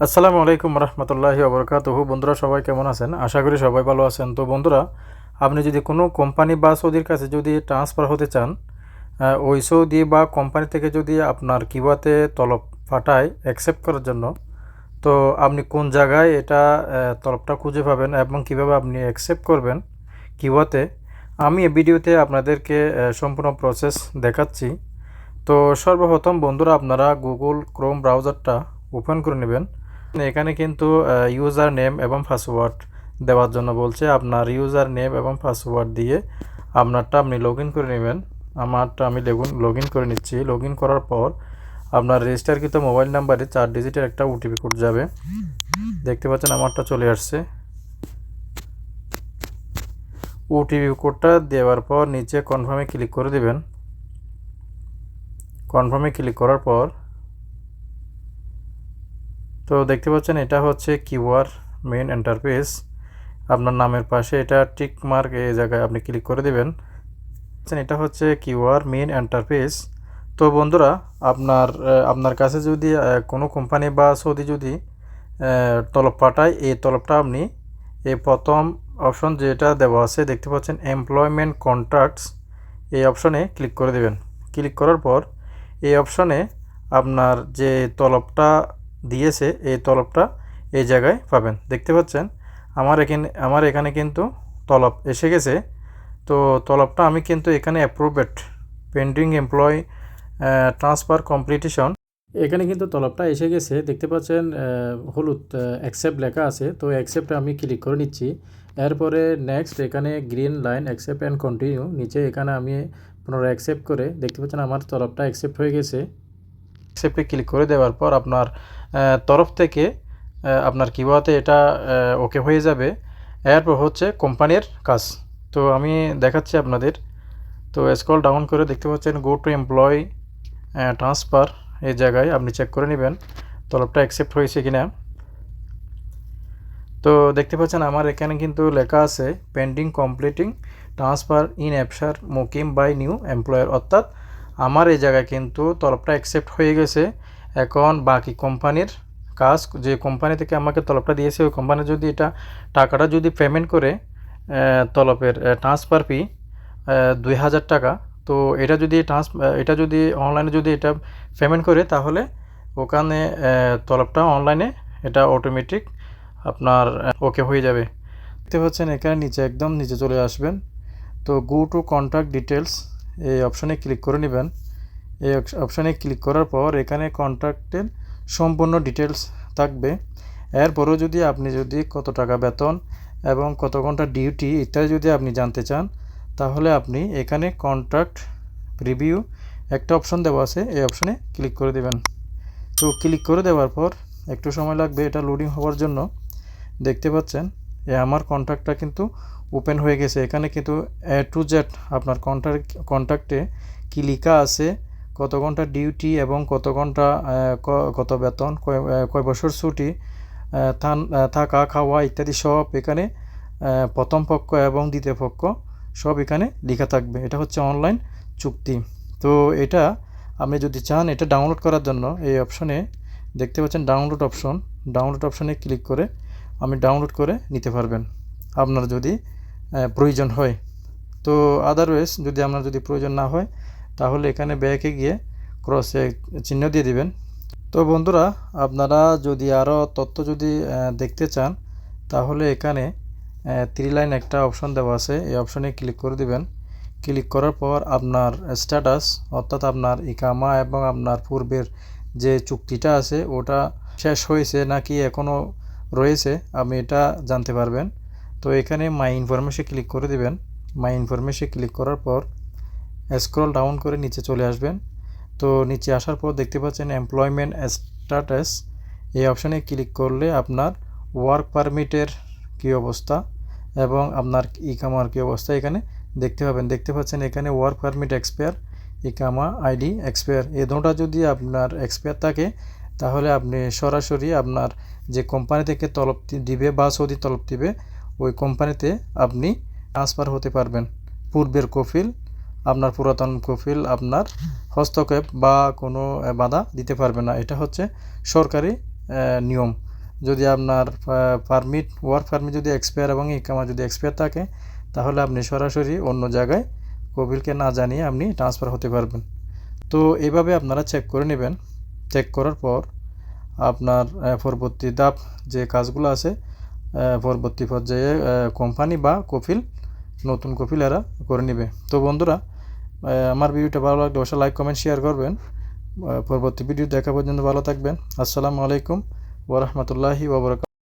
আসসালামু আলাইকুম রহমতুল্লাহি ওবরকাতুহু। বন্ধুরা সবাই কেমন আছেন? আশা করি সবাই ভালো আছেন। তো বন্ধুরা, আপনি যদি কোনো কোম্পানি বা সৌদির কাছে যদি ট্রান্সফার হতে চান, ওই সৌদি বা কোম্পানি থেকে যদি আপনার কিওয়াতে তলব পাঠায় অ্যাকসেপ্ট করার জন্য, তো আপনি কোন জায়গায় এটা তলবটা খুঁজে পাবেন এবং কিভাবে আপনি অ্যাকসেপ্ট করবেন কিওয়াতে, আমি এই ভিডিওতে আপনাদেরকে সম্পূর্ণ প্রসেস দেখাচ্ছি। তো সর্বপ্রথম বন্ধুরা, আপনারা গুগল ক্রোম ব্রাউজারটা ওপেন করে নেবেন। এখানে কিন্তু ইউজার নেম এবং পাসওয়ার্ড দেওয়ার জন্য বলছে। আপনার ইউজার নেম এবং পাসওয়ার্ড দিয়ে আপনারটা আপনি লগ ইন করে নেবেন। আমারটা আমি লগ ইন করে নিচ্ছি। লগ ইন করার পর আপনার রেজিস্টারকৃত মোবাইল নাম্বারে 4 ডিজিটের একটা ওটিপি কোড যাবে। দেখতে পাচ্ছেন আমারটা চলে আসছে। ওটিপি কোডটা দেওয়ার পর নিচে কনফার্মে ক্লিক করে দিবেন। কনফার্মে ক্লিক করার পর তো দেখতে পাচ্ছেন এটা হচ্ছে কিউআর মেইন ইন্টারফেস। আপনার নামের পাশে এটা টিক মার্ক এই জায়গায় আপনি ক্লিক করে দেবেন। এটা হচ্ছে কিউআর মেইন ইন্টারফেস। তো বন্ধুরা, আপনার কাছে যদি কোনো কোম্পানি বা সৌদি যদি তলব পাঠায়, এই তলবটা আপনি এই প্রথম অপশন যেটা দেওয়া আছে দেখতে পাচ্ছেন এমপ্লয়মেন্ট কন্ট্রাক্টস, এই অপশনে ক্লিক করে দেবেন। ক্লিক করার পর এই অপশনে আপনার যে তলবটা দিয়েছে এই তলবটা এই জায়গায় পাবেন। দেখতে পাচ্ছেন আমার এখানে কিন্তু তলব এসে গেছে। তো তলবটা আমি কিন্তু এখানে approved pending employ transfer completion, এখানে কিন্তু তলবটা এসে গেছে। দেখতে পাচ্ছেন হলুদ অ্যাকসেপ্ট লেখা আছে। তো অ্যাকসেপ্টে আমি ক্লিক করে নিচ্ছি। এরপরে নেক্সট এখানে green line accept and continue, নিচে এখানে আমি পুনরায় অ্যাকসেপ্ট করে দেখতে পাচ্ছেন আমার তলবটা অ্যাকসেপ্ট হয়ে গেছে। অ্যাকসেপ্টে ক্লিক করে দেওয়ার পর আপনার তরফ থেকে আপনার কিওয়াতে এটা ওকে হয়ে যাবে। এরপর হচ্ছে কোম্পানির কাজ। তো আমি দেখাচ্ছি আপনাদের। তো স্ক্রল ডাউন করে দেখতে পাচ্ছেন গো টু এমপ্লয় ট্রান্সফার, এই জায়গায় আপনি চেক করে নেবেন তলবটা অ্যাকসেপ্ট হয়েছে কিনা। তো দেখতে পাচ্ছেন আমার এখানে কিন্তু লেখা আছে pending completing transfer in Absher Muqeem by new employer, অর্থাৎ আমার এই জায়গায় কিন্তু তলবটা অ্যাকসেপ্ট হয়ে গেছে। এখন বাকি কোম্পানির কাজ, যে কোম্পানি থেকে আমাকে তলবটা দিয়েছে ওই কোম্পানি যদি এটা টাকাটা যদি পেমেন্ট করে তলবের ট্রান্সফার ফি 2000 টাকা, তো এটা যদি অনলাইনে যদি এটা পেমেন্ট করে তাহলে ওখানে তলবটা অনলাইনে এটা অটোমেটিক আপনার ওকে হয়ে যাবে। দেখতে পাচ্ছেন এখানে নিচে একদম নিচে চলে আসবেন। তো গো টু কন্ট্যাক্ট ডিটেলস, এই অপশানে ক্লিক করে নেবেন। এই অপশানে ক্লিক করার পর এখানে কন্ট্রাক্টের সম্পূর্ণ ডিটেলস থাকবে। এরপরও যদি আপনি কত টাকা বেতন এবং কত ঘন্টা ডিউটি ইত্যাদি যদি আপনি জানতে চান, তাহলে আপনি এখানে কন্ট্রাক্ট রিভিউ একটা অপশন দেওয়া আছে, এই অপশানে ক্লিক করে দেবেন। তো ক্লিক করে দেওয়ার পর একটু সময় লাগবে এটা লোডিং হওয়ার জন্য। দেখতে পাচ্ছেন আমার কন্ট্রাক্টটা কিন্তু ওপেন হয়ে গেছে। এখানে কিন্তু এ টু জেড আপনার কন্ট্রাক্টে কী লেখা আছে, কত ঘন্টা ডিউটি এবং কত ঘন্টা কত বেতন, কয় বছর ছুটি, থাকা খাওয়া ইত্যাদি সব এখানে প্রথম পক্ষ এবং দ্বিতীয় পক্ষ সব এখানে লেখা থাকবে। এটা হচ্ছে অনলাইন চুক্তি। তো এটা আপনি যদি চান এটা ডাউনলোড করার জন্য এই অপশনে দেখতে পাচ্ছেন ডাউনলোড অপশনে ক্লিক করে আমি ডাউনলোড করে নিতে পারবেন আপনার যদি প্রয়োজন হয়। তো আদারওয়াইজ যদি আপনার যদি প্রয়োজন না হয় তাহলে এখানে ব্যাকে গিয়ে ক্রসে চিহ্ন দিয়ে দিবেন। তো বন্ধুরা, আপনারা যদি আরও তথ্য যদি দেখতে চান তাহলে এখানে 3 লাইন একটা অপশন দেওয়া আছে, এই অপশনে ক্লিক করে দিবেন। ক্লিক করার পর আপনার স্ট্যাটাস, অর্থাৎ আপনার ইকামা এবং আপনার পূর্বের যে চুক্তিটা আছে ওটা শেষ হয়েছে নাকি এখনও রয়েছে আপনি এটা জানতে পারবেন। তো এখানে মাই ইনফরমেশনে ক্লিক করে দিবেন। মাই ইনফরমেশনে ক্লিক করার পর স্ক্রল ডাউন করে নিচে চলে আসবেন। তো নিচে আসার পর দেখতে পাচ্ছেন এমপ্লয়মেন্ট স্ট্যাটাস, এই অপশানে ক্লিক করলে আপনার ওয়ার্ক পারমিটের কী অবস্থা এবং আপনার ইকামার কী অবস্থা এখানে দেখতে পাবেন। দেখতে পাচ্ছেন এখানে ওয়ার্ক পারমিট এক্সপায়ার, ইকামা আইডি এক্সপায়ার, এই দুটোটা যদি আপনার এক্সপায়ার থাকে তাহলে আপনি সরাসরি আপনার যে কোম্পানি থেকে তলব দিবে বা সৌদি তলব দিবে ওই কোম্পানিতে আপনি ট্রান্সফার হতে পারবেন। পূর্বের কফিল, আপনার পুরাতন কফিল আপনার হস্তক্ষেপ বা কোনো বাধা দিতে পারবে না। এটা হচ্ছে সরকারি নিয়ম। যদি আপনার ওয়ার্ক পারমিট যদি এক্সপায়ার এবং ইকামা যদি এক্সপায়ার থাকে, তাহলে আপনি সরাসরি অন্য জায়গায় কফিলকে না জানিয়ে আপনি ট্রান্সফার হতে পারবেন। তো এইভাবে আপনারা চেক করে নেবেন। চেক করার পর আপনার পরবর্তী ধাপ যে কাজগুলো আছে, পরবর্তী পর্যায়ে কোম্পানি বা কফিল, নতুন কফিল এরা করে নেবে। তো বন্ধুরা, আমার ভিডিওটা ভালো লাগলে অবশ্যই লাইক কমেন্ট শেয়ার করবেন। পরবর্তী ভিডিও দেখা পর্যন্ত ভালো থাকবেন। আসসালামু আলাইকুম ওয়া রাহমাতুল্লাহি ওয়া বারাকাতুহু।